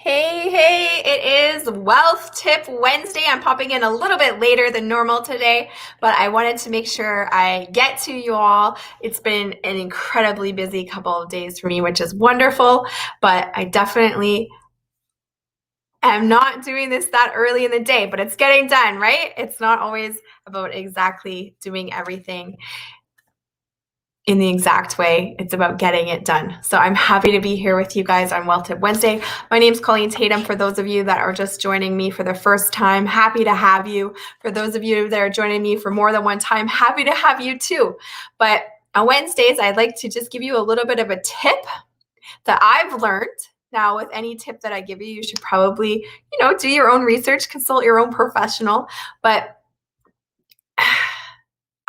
Hey, it is Wealth Tip Wednesday. I'm popping in a little bit later than normal today, but I wanted to make sure I get to you all. It's been an incredibly busy couple of days for me, which is wonderful, but I definitely am not doing this that early in the day, but it's getting done, right? It's not always about exactly doing everything in the exact way. It's about getting it done. So I'm happy to be here with you guys on Wealth Tip Wednesday. My name's Colleen Tatum. For those of you that are just joining me for the first time, happy to have you. For those of you that are joining me for more than one time, happy to have you too. But on Wednesdays, I'd like to just give you a little bit of a tip that I've learned. Now, with any tip that I give you, you should probably, do your own research, consult your own professional. But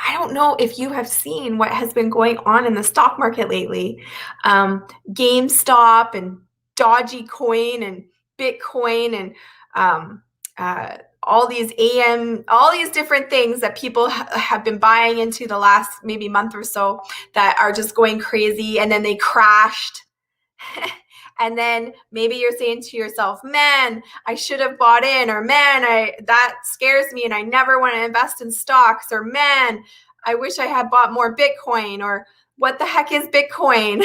I don't know if you have seen what has been going on in the stock market lately. GameStop and Dogecoin and Bitcoin and all these all these different things that people have been buying into the last maybe month or so that are just going crazy, and then they crashed. And then maybe you're saying to yourself, man, I should have bought in, or man, that scares me and I never want to invest in stocks, or man, I wish I had bought more Bitcoin, or what the heck is Bitcoin?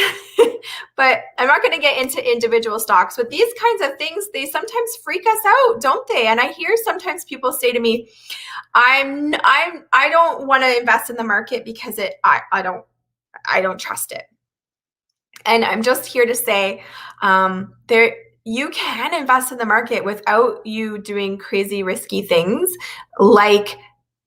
But I'm not going to get into individual stocks, but these kinds of things, they sometimes freak us out, don't they? And I hear sometimes people say to me, I don't want to invest in the market because I don't trust it. And I'm just here to say, you can invest in the market without you doing crazy risky things like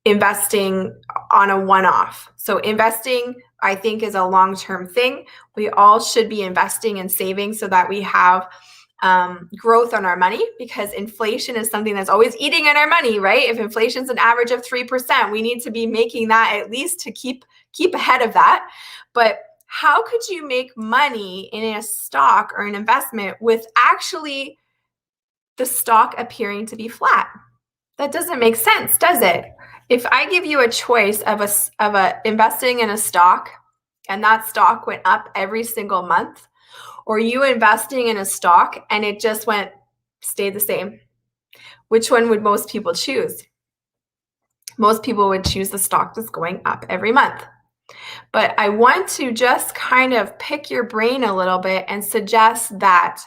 investing on a one-off. So investing, I think, is a long-term thing. We all should be investing and saving so that we have growth on our money, because inflation is something that's always eating at our money, right? If inflation's an average of 3%, we need to be making that at least to keep ahead of that. But how could you make money in a stock or an investment with actually the stock appearing to be flat? That doesn't make sense, does it? If I give you a choice of investing in a stock and that stock went up every single month, or you investing in a stock and it just stayed the same, which one would most people choose? Most people would choose the stock that's going up every month. But I want to just kind of pick your brain a little bit and suggest that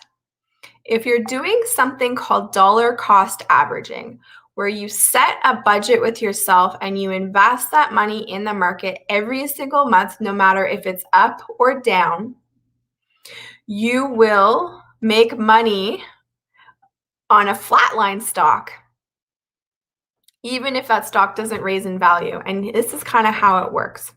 if you're doing something called dollar cost averaging, where you set a budget with yourself and you invest that money in the market every single month, no matter if it's up or down, you will make money on a flatline stock, even if that stock doesn't raise in value. And this is kind of how it works.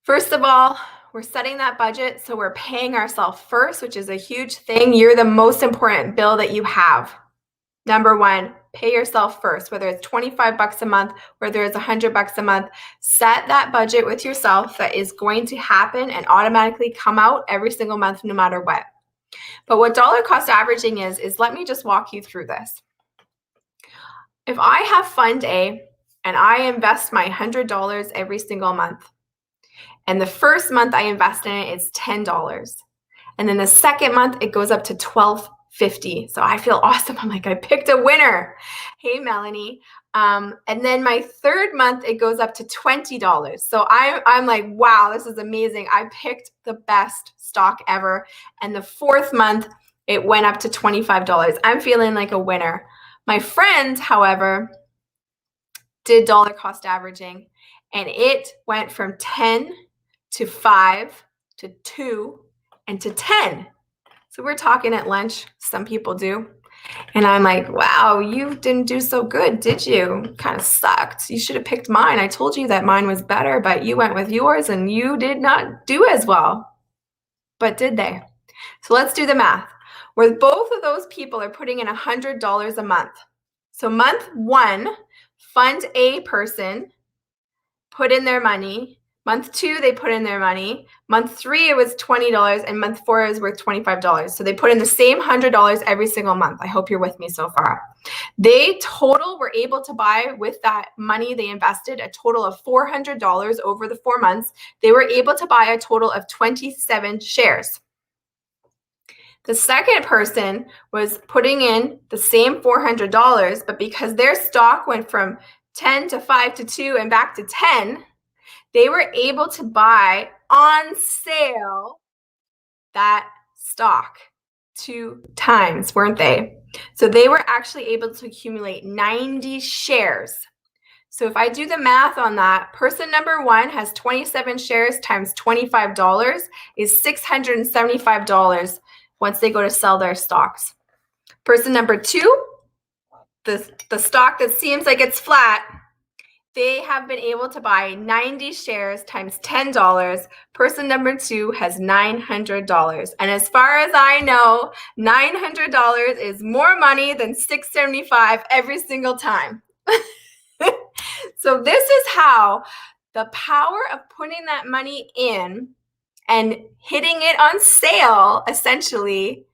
First of all, we're setting that budget, so we're paying ourselves first, which is a huge thing. You're the most important bill that you have. Number one, pay yourself first, whether it's 25 bucks a month, whether it's 100 bucks a month. Set that budget with yourself that is going to happen and automatically come out every single month, no matter what. But what dollar cost averaging is let me just walk you through this. If I have Fund A and I invest my $100 every single month, and the first month I invest in it is $10. And then the second month it goes up to $12.50. So I feel awesome. I'm like, I picked a winner. Hey, Melanie. And then my third month it goes up to $20. So I'm like, wow, this is amazing. I picked the best stock ever. And the fourth month it went up to $25. I'm feeling like a winner. My friend, however, did dollar cost averaging, and it went from 10 to 5 to 2 and to 10. So we're talking at lunch. Some people do. And I'm like, wow, you didn't do so good, did you? Kind of sucked. You should have picked mine. I told you that mine was better, but you went with yours and you did not do as well. But did they? So let's do the math. Where both of those people are putting in $100 a month. So month one, Fund A person put in their money. Month two, they put in their money. Month three, it was $20, and month four is worth $25. So they put in the same $100 every single month. I hope you're with me so far. They total were able to buy, with that money they invested, a total of $400 over the 4 months. They were able to buy a total of 27 shares. The second person was putting in the same $400, but because their stock went from 10 to 5 to 2 and back to 10, they were able to buy on sale that stock 2 times, weren't they? So they were actually able to accumulate 90 shares. So if I do the math on that, person number 1 has 27 shares times $25 is $675 once they go to sell their stocks. Person number 2, the stock that seems like it's flat, they have been able to buy 90 shares times $10. Person number 2 has $900. And as far as I know, $900 is more money than $675 every single time. So this is how the power of putting that money in and hitting it on sale, essentially,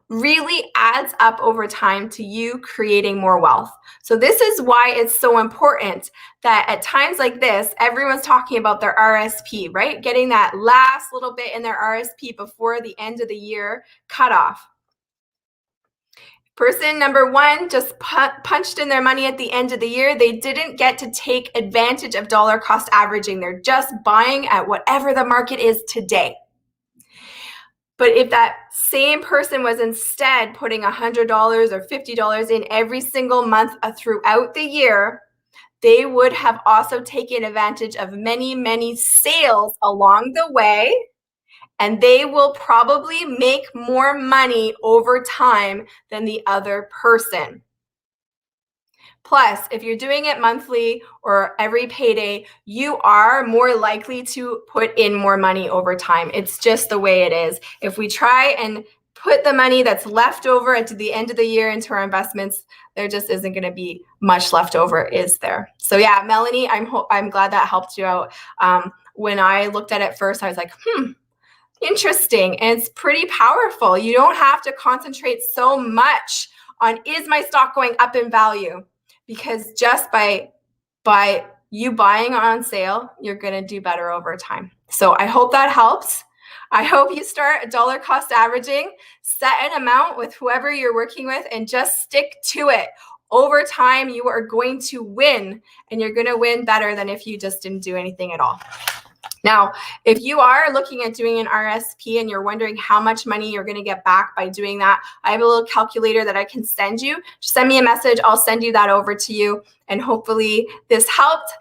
really adds up over time to you creating more wealth. So this is why it's so important that at times like this, everyone's talking about their RSP, right? Getting that last little bit in their RSP before the end of the year cutoff. Person number 1 just punched in their money at the end of the year. They didn't get to take advantage of dollar cost averaging. They're just buying at whatever the market is today. But if that same person was instead putting $100 or $50 in every single month throughout the year, they would have also taken advantage of many, many sales along the way, and they will probably make more money over time than the other person. Plus, if you're doing it monthly or every payday, you are more likely to put in more money over time. It's just the way it is. If we try and put the money that's left over at the end of the year into our investments, there just isn't going to be much left over, is there? So yeah, Melanie, I'm glad that helped you out. When I looked at it first, I was like, interesting. And it's pretty powerful. You don't have to concentrate so much on, is my stock going up in value? Because just by you buying on sale, you're going to do better over time. So I hope that helps. I hope you start dollar cost averaging, set an amount with whoever you're working with, and just stick to it. Over time, you are going to win, and you're going to win better than if you just didn't do anything at all. Now, if you are looking at doing an RSP and you're wondering how much money you're going to get back by doing that, I have a little calculator that I can send you. Just send me a message. I'll send you that over to you. And hopefully this helped.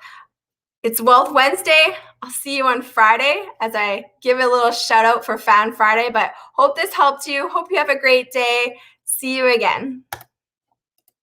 It's Wealth Wednesday. I'll see you on Friday as I give a little shout out for Fan Friday. But hope this helped you. Hope you have a great day. See you again.